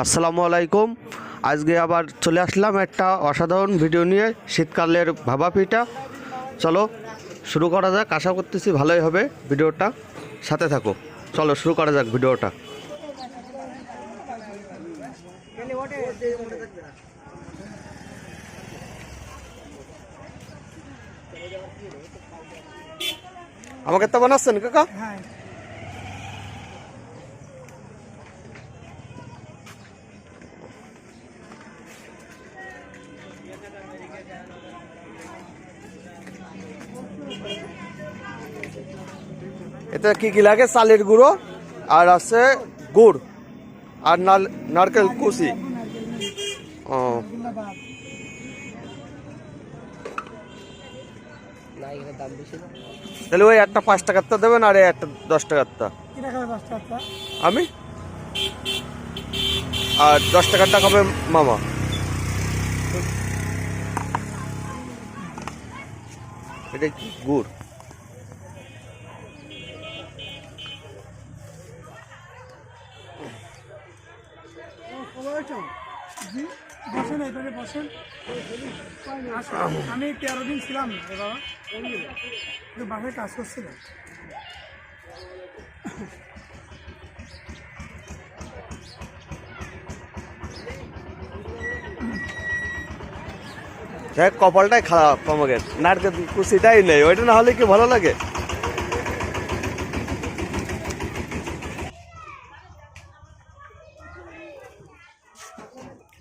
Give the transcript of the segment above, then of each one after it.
আসসালামু আলাইকুম। আজকে আবার চলে আসলাম একটা অসাধারণ ভিডিও নিয়ে, শীতকালের ভাপা পিঠা। চলো শুরু করা যাক, আশা করতেছি ভালোই হবে ভিডিওটা, সাথে থাকো। চলো শুরু করা যাক ভিডিওটা। আমাকে তো বানাচ্ছেন কাকা? এতে কি কি লাগে? চালের গুঁড়ো আর আছে গুড় আর নারকেল কুচি। ও তাহলে ওই একটা 5 টাকারটা দেবেন আর এই একটা 10 টাকারটা। আমি আর 10 টাকারটা খাবে মামা। এটা কি গুড়? আমি 13 দিন ছিলাম বাবা, বাসায় কাজ করছিলাম। কপালটাই খারাপ আমাকে, নারকেল কুচিটাই নেই, ওইটা না হলে কি ভালো লাগে।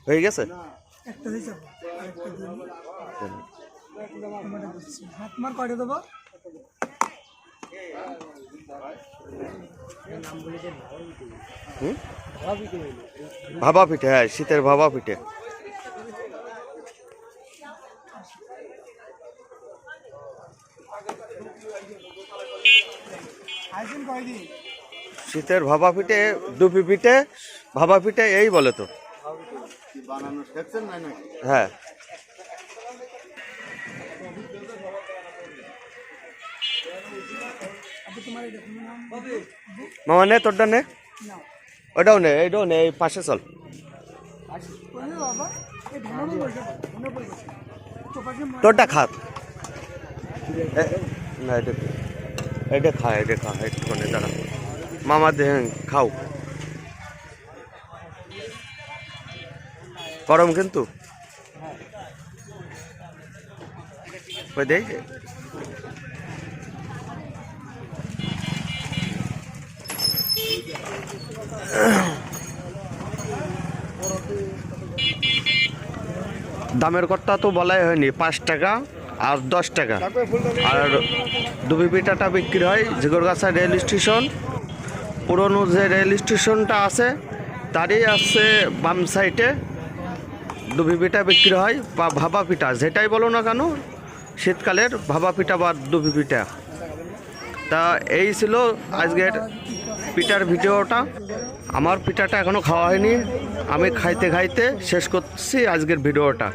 হয়ে গেছে। একটা হয়ে যাবো, হাত মার কয়টা দেবো? ভাপা পিঠে, হ্যাঁ শীতের ভাপা পিঠে। শীতের ভাপা পিঠে, ডুবি পিঠে, ভাপা পিঠে এই বলে তো। হ্যাঁ মামা নে, তোরটা নে, ওটাও নে, এইটাও নে, এই পাশে চল। তোরটা খা না, এটা খা, এটা খা একটুখানি দাঁড়া মামা, দেন খাও, গরম কিন্তু। ওই দেখ দামের কথা তো বলাই হয়নি, 5 টাকা আর 10 টাকা। আর ডুবি পিঠাটা বিক্রি হয় ঝিগরগাছা রেল স্টেশন, পুরনো যে রেল স্টেশনটা আছে তারই আছে বাম সাইডে ডুবি পিঠা বিক্রি হয়, বা ভাপা পিঠা যেটাই বলো না কেন, শীতকালের ভাপা পিঠা বা ডুবি পিঠা। তা এই ছিল আজকের পিঠার ভিডিওটা। আমার পিঠাটা এখনও খাওয়া হয়নি, আমি খাইতে খাইতে শেষ করছি আজকের ভিডিওটা।